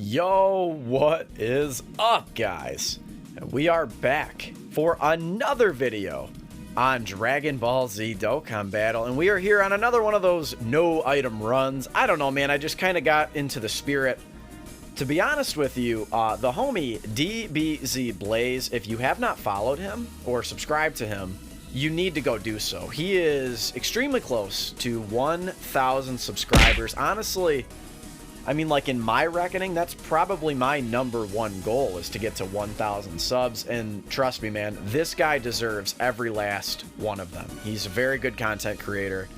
Yo, what is up, guys? We are back for another video on Dragon Ball Z Dokkan Battle, and we are here on another one of those no item runs. I don't know, man, I just kind of got into the spirit. To be honest with you, the homie DBZ Blaze, if you have not followed him or subscribed to him, you need to go do so. He is extremely close to 1,000 subscribers. Honestly, I mean, like, in my reckoning, that's probably my #1 goal, is to get to 1,000 subs. And trust me, man, this guy deserves every last one of them. He's a very good content creator,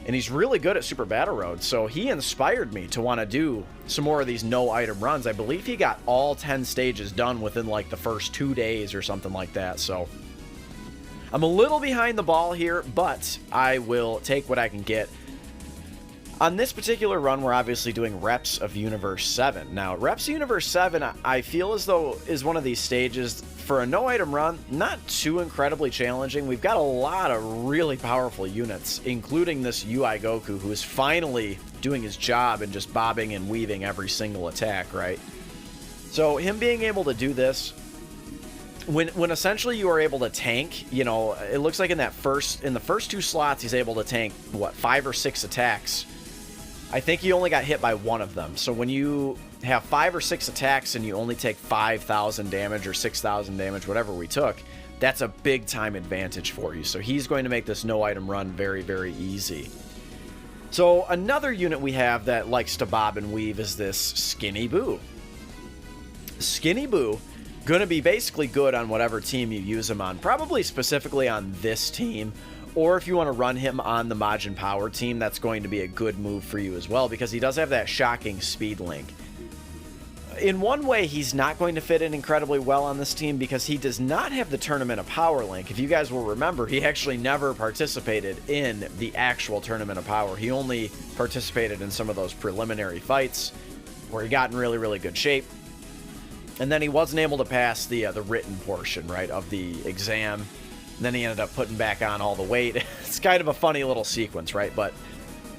and he's really good at Super Battle Road. So he inspired me to want to do some more of these no item runs. I believe he got all 10 stages done within like the first 2 days or something like that. So I'm a little behind the ball here, but I will take what I can get. On this particular run, we're obviously doing Reps of Universe 7. Now, Reps of Universe 7, I feel as though is one of these stages for a no-item run, not too incredibly challenging. We've got a lot of really powerful units, including this UI Goku, who is finally doing his job and just bobbing and weaving every single attack, right? So him being able to do this, when essentially you are able to tank, you know, it looks like in the first 2 slots, he's able to tank, what, 5 or 6 attacks. I think he only got hit by 1 of them. So when you have 5 or 6 attacks and you only take 5,000 damage or 6,000 damage, whatever we took, that's a big time advantage for you. So he's going to make this no item run very, very easy. So another unit we have that likes to bob and weave is this Skinny Boo. Skinny Boo, going to be basically good on whatever team you use him on, probably specifically on this team. Or if you want to run him on the Majin Power team, that's going to be a good move for you as well, because he does have that shocking speed link. In one way, he's not going to fit in incredibly well on this team because he does not have the Tournament of Power link. If you guys will remember, he actually never participated in the actual Tournament of Power. He only participated in some of those preliminary fights where he got in really, really good shape. And then he wasn't able to pass the written portion, right, of the exam. And then he ended up putting back on all the weight. It's kind of a funny little sequence, right? But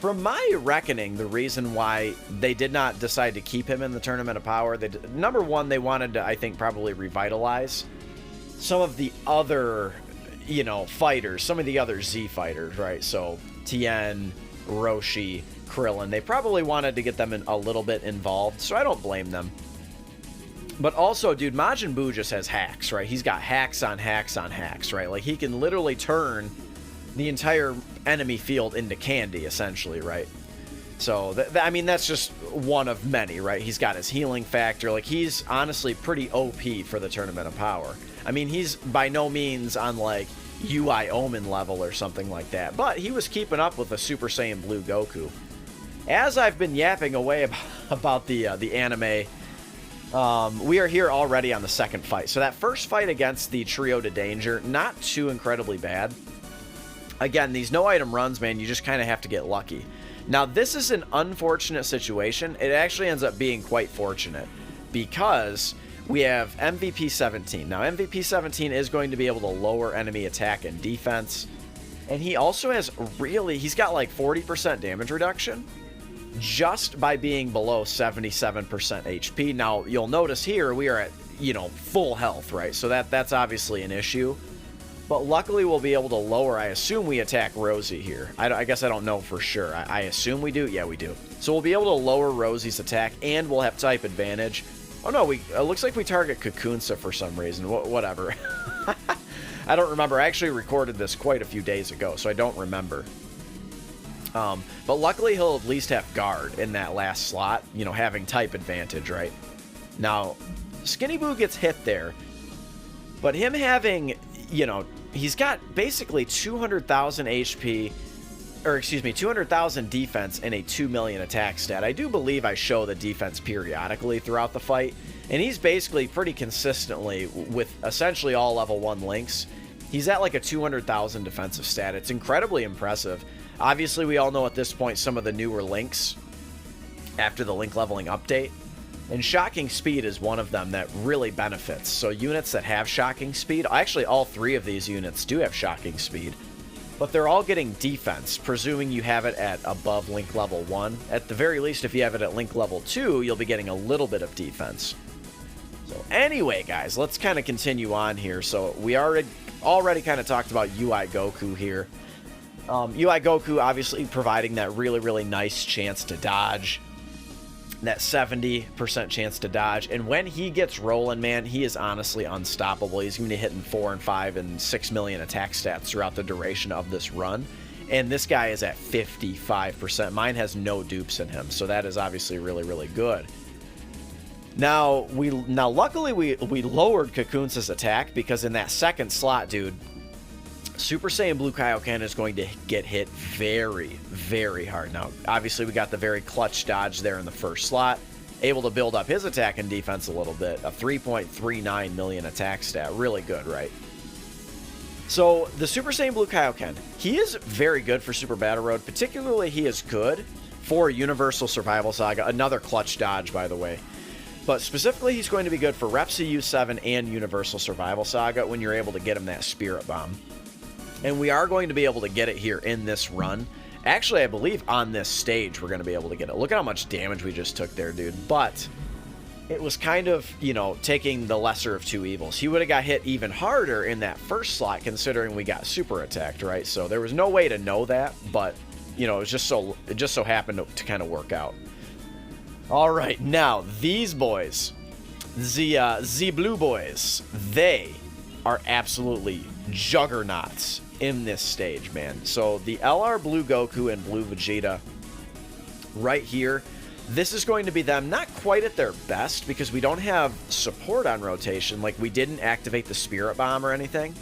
from my reckoning, the reason why they did not decide to keep him in the Tournament of Power, number one, they wanted to, I think, probably revitalize some of the other, you know, fighters, some of the other Z fighters, right? So Tien, Roshi, Krillin, they probably wanted to get them a little bit involved, so I don't blame them. But also, dude, Majin Buu just has hacks, right? He's got hacks on hacks on hacks, right? Like, he can literally turn the entire enemy field into candy, essentially, right? So, I mean, that's just one of many, right? He's got his healing factor. Like, he's honestly pretty OP for the Tournament of Power. I mean, he's by no means on, like, UI Omen level or something like that. But he was keeping up with the Super Saiyan Blue Goku. As I've been yapping away about the anime, we are here already on the second fight. So that first fight against the Trio to Danger, not too incredibly bad. Again, these no-item runs, man, you just kind of have to get lucky. Now, this is an unfortunate situation. It actually ends up being quite fortunate because we have MVP 17. Now, MVP 17 is going to be able to lower enemy attack and defense. And he also has he's got like 40% damage reduction just by being below 77% HP. Now, you'll notice here we are at, you know, full health, right? So that's obviously an issue. But luckily, we'll be able to lower. I assume we attack Rosie here. I guess I don't know for sure. I assume we do. Yeah, we do. So we'll be able to lower Rosie's attack, and we'll have type advantage. Oh, no, it looks like we target Kakunsa for some reason. Whatever. I don't remember. I actually recorded this quite a few days ago, so I don't remember. But luckily, he'll at least have guard in that last slot, you know, having type advantage, right? Now, Skinny Boo gets hit there, but him having, you know, he's got basically 200,000 HP, or excuse me, 200,000 defense and a 2 million attack stat. I do believe I show the defense periodically throughout the fight, and he's basically pretty consistently with essentially all level 1 links. He's at like a 200,000 defensive stat. It's incredibly impressive. Obviously, we all know at this point some of the newer links after the link leveling update. And shocking speed is one of them that really benefits. So units that have shocking speed, actually all 3 of these units do have shocking speed. but they're all getting defense, presuming you have it at above link level 1. At the very least, if you have it at link level 2, you'll be getting a little bit of defense. So anyway, guys, let's kind of continue on here. So we already kind of talked about UI Goku here. UI Goku obviously providing that really, really nice chance to dodge. That 70% chance to dodge. And when he gets rolling, man, he is honestly unstoppable. He's going to be hitting 4 and 5 and 6 million attack stats throughout the duration of this run. And this guy is at 55%. Mine has no dupes in him, so that is obviously really, really good. Now, luckily we lowered Cocoon's attack, because in that second slot, dude, Super Saiyan Blue Kaioken is going to get hit very, very hard. Now, obviously, we got the very clutch dodge there in the first slot. Able to build up his attack and defense a little bit. A 3.39 million attack stat. Really good, right? So, the Super Saiyan Blue Kaioken, he is very good for Super Battle Road. Particularly, he is good for Universal Survival Saga. Another clutch dodge, by the way. But specifically, he's going to be good for Repsi U7 and Universal Survival Saga when you're able to get him that Spirit Bomb. And we are going to be able to get it here in this run. Actually, I believe on this stage we're going to be able to get it. Look at how much damage we just took there, dude. But it was kind of, you know, taking the lesser of two evils. He would have got hit even harder in that first slot, considering we got super attacked, right? So there was no way to know that, but, you know, it just so happened to kind of work out. All right, now these boys, the Blue Boys, they are absolutely juggernauts in this stage, man. So the LR Blue Goku and Blue Vegeta right here, this is going to be them not quite at their best, because we don't have support on rotation. Like, we didn't activate the Spirit Bomb or anything,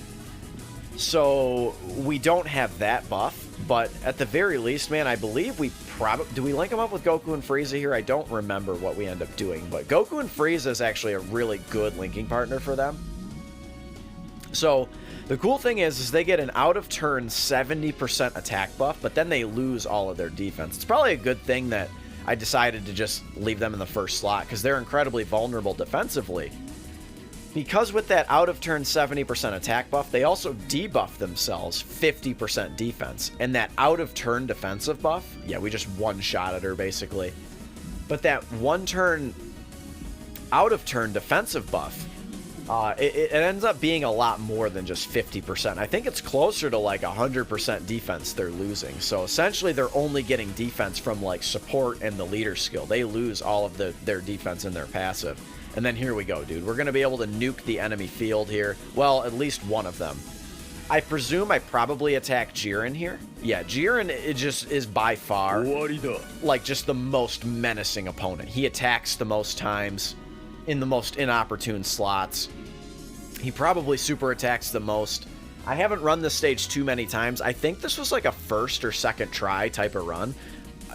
so we don't have that buff. But at the very least, man, I believe we probably... Do we link them up with Goku and Frieza here? I don't remember what we end up doing, but Goku and Frieza is actually a really good linking partner for them. So the cool thing is they get an out-of-turn 70% attack buff, but then they lose all of their defense. It's probably a good thing that I decided to just leave them in the first slot, because they're incredibly vulnerable defensively. Because with that out-of-turn 70% attack buff, they also debuff themselves 50% defense. And that out-of-turn defensive buff, yeah, we just one-shotted her, basically. But that one-turn out-of-turn defensive buff, it ends up being a lot more than just 50%. I think it's closer to like 100% defense they're losing. So essentially they're only getting defense from like support and the leader skill. They lose all of their defense in their passive. And then here we go, dude. We're going to be able to nuke the enemy field here. Well, at least one of them. I presume I probably attack Jiren here. Yeah, Jiren, it just is by far like just the most menacing opponent. He attacks the most times in the most inopportune slots. He probably super attacks the most. I haven't run this stage too many times. I think this was like a first or second try type of run.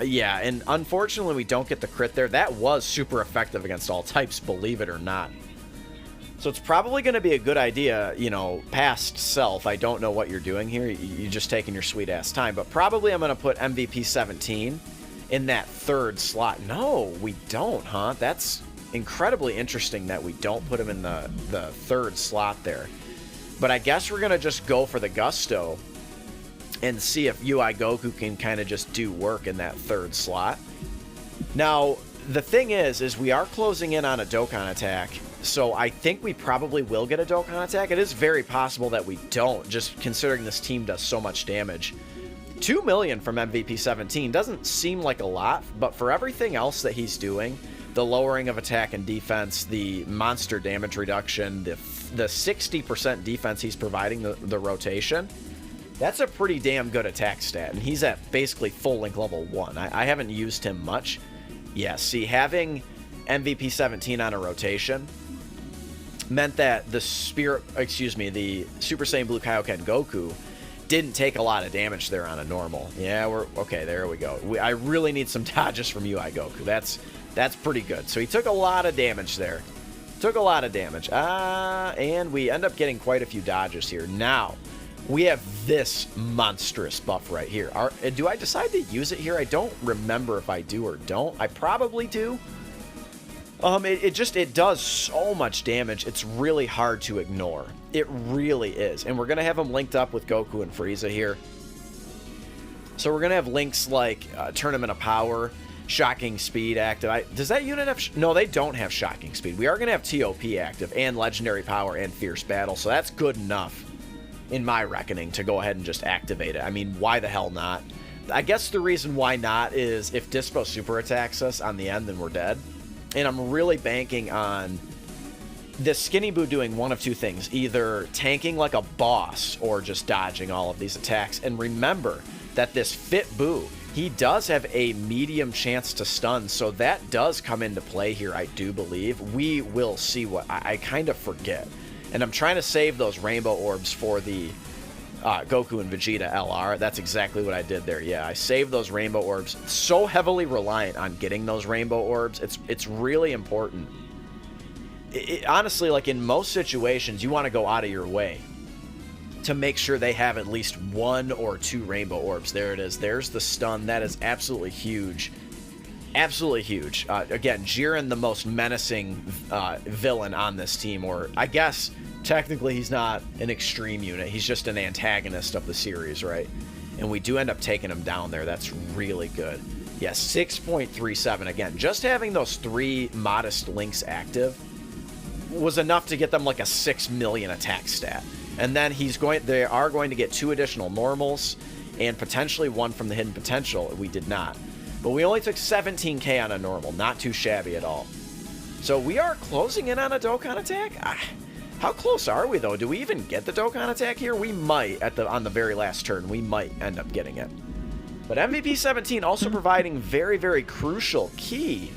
Yeah, and unfortunately we don't get the crit there. That was super effective against all types, believe it or not. So it's probably going to be a good idea, you know, past self. I don't know what you're doing here. You're just taking your sweet ass time. But probably I'm going to put MVP 17 in that third slot. No, we don't, huh? That's incredibly interesting that we don't put him in the third slot there. But I guess we're going to just go for the gusto and see if UI Goku can kind of just do work in that third slot. Now, the thing is we are closing in on a Dokkan attack, so I think we probably will get a Dokkan attack. It is very possible that we don't, just considering this team does so much damage. 2 million from MVP 17 doesn't seem like a lot, but for everything else that he's doing, the lowering of attack and defense, the monster damage reduction, the 60% defense he's providing, the rotation, that's a pretty damn good attack stat. And he's at basically full link level 1. I haven't used him much. Yeah, see, having MVP 17 on a rotation meant that the Super Saiyan Blue Kaioken Goku didn't take a lot of damage there on a normal. Yeah, we're okay. There we go. I really need some dodges from UI Goku. That's pretty good. So he took a lot of damage there. Took a lot of damage. And we end up getting quite a few dodges here. Now, we have this monstrous buff right here. Do I decide to use it here? I don't remember if I do or don't. I probably do. It does so much damage. It's really hard to ignore. It really is. And we're going to have him linked up with Goku and Frieza here. So we're going to have links like Tournament of Power, Shocking Speed active. Does that unit have... No, they don't have Shocking Speed. We are going to have TOP active and Legendary Power and Fierce Battle, so that's good enough, in my reckoning, to go ahead and just activate it. I mean, why the hell not? I guess the reason why not is if Dispo super attacks us on the end, then we're dead. And I'm really banking on this Skinny Boo doing one of two things, either tanking like a boss or just dodging all of these attacks. And remember that this Fit Boo, he does have a medium chance to stun, so that does come into play here, I do believe. We will see what... I kind of forget. And I'm trying to save those rainbow orbs for the Goku and Vegeta LR. That's exactly what I did there. Yeah, I saved those rainbow orbs. So heavily reliant on getting those rainbow orbs. It's really important. Honestly, like in most situations, you want to go out of your way to make sure they have at least 1 or 2 rainbow orbs. There it is. There's the stun. That is absolutely huge. Absolutely huge. Again, Jiren, the most menacing villain on this team, or I guess technically he's not an extreme unit. He's just an antagonist of the series, right? And we do end up taking him down there. That's really good. Yeah, 6.37. Again, just having those 3 modest links active was enough to get them like a 6 million attack stat. And then they are going to get 2 additional normals and potentially 1 from the hidden potential. We did not. But we only took 17k on a normal. Not too shabby at all. So we are closing in on a Dokkan attack? How close are we, though? Do we even get the Dokkan attack here? We might, on the very last turn. We might end up getting it. But MVP 17 also providing very, very crucial key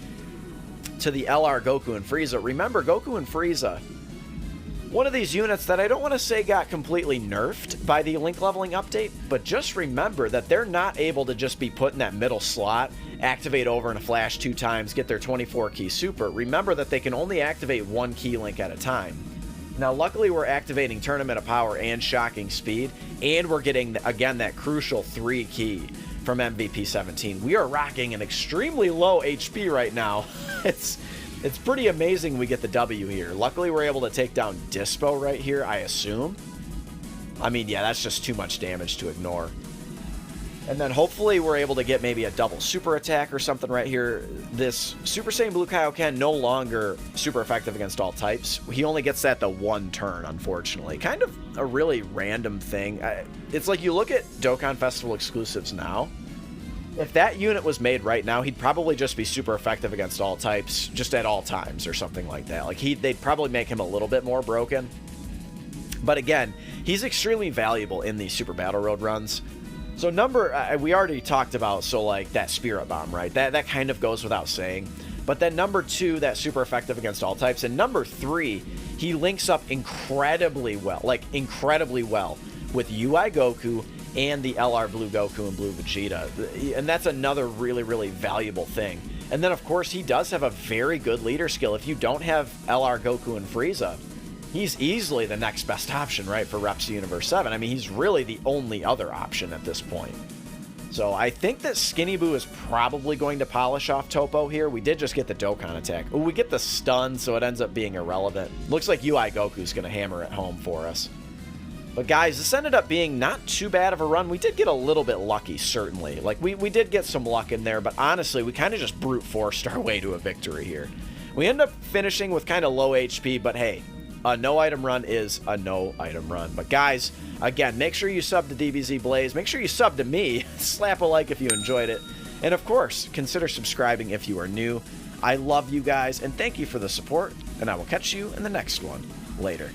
to the LR Goku and Frieza. Remember, Goku and Frieza, one of these units that I don't want to say got completely nerfed by the link leveling update, but just remember that they're not able to just be put in that middle slot, activate over in a flash 2 times, get their 24 key super. Remember that they can only activate 1 key link at a time. Now, luckily, we're activating Tournament of Power and Shocking Speed, and we're getting, again, that crucial 3 key from MVP 17. We are rocking an extremely low HP right now. It's pretty amazing we get the W here. Luckily, we're able to take down Dispo right here, I assume. I mean, yeah, that's just too much damage to ignore. And then hopefully we're able to get maybe a double super attack or something right here. This Super Saiyan Blue Kaioken no longer super effective against all types. He only gets that the 1 turn, unfortunately. Kind of a really random thing. It's like you look at Dokkan Festival exclusives now. If that unit was made right now, he'd probably just be super effective against all types, just at all times or something like that. Like they'd probably make him a little bit more broken. But again, he's extremely valuable in these Super Battle Road runs. So we already talked about, so like that Spirit Bomb, right? That kind of goes without saying. But then number 2, that's super effective against all types. And number 3, he links up incredibly well, with UI Goku and the LR Blue Goku and Blue Vegeta. And that's another really, really valuable thing. And then, of course, he does have a very good leader skill. If you don't have LR Goku and Frieza, he's easily the next best option, right, for Reps Universe 7. I mean, he's really the only other option at this point. So I think that Skinny Boo is probably going to polish off Topo here. We did just get the Dokkan attack. Ooh, we get the stun, so it ends up being irrelevant. Looks like UI Goku's going to hammer it home for us. But guys, this ended up being not too bad of a run. We did get a little bit lucky, certainly. Like, we did get some luck in there, but honestly, we kind of just brute forced our way to a victory here. We end up finishing with kind of low HP, but hey, a no-item run is a no-item run. But guys, again, make sure you sub to DBZ Blaze. Make sure you sub to me. Slap a like if you enjoyed it. And of course, consider subscribing if you are new. I love you guys, and thank you for the support, and I will catch you in the next one. Later.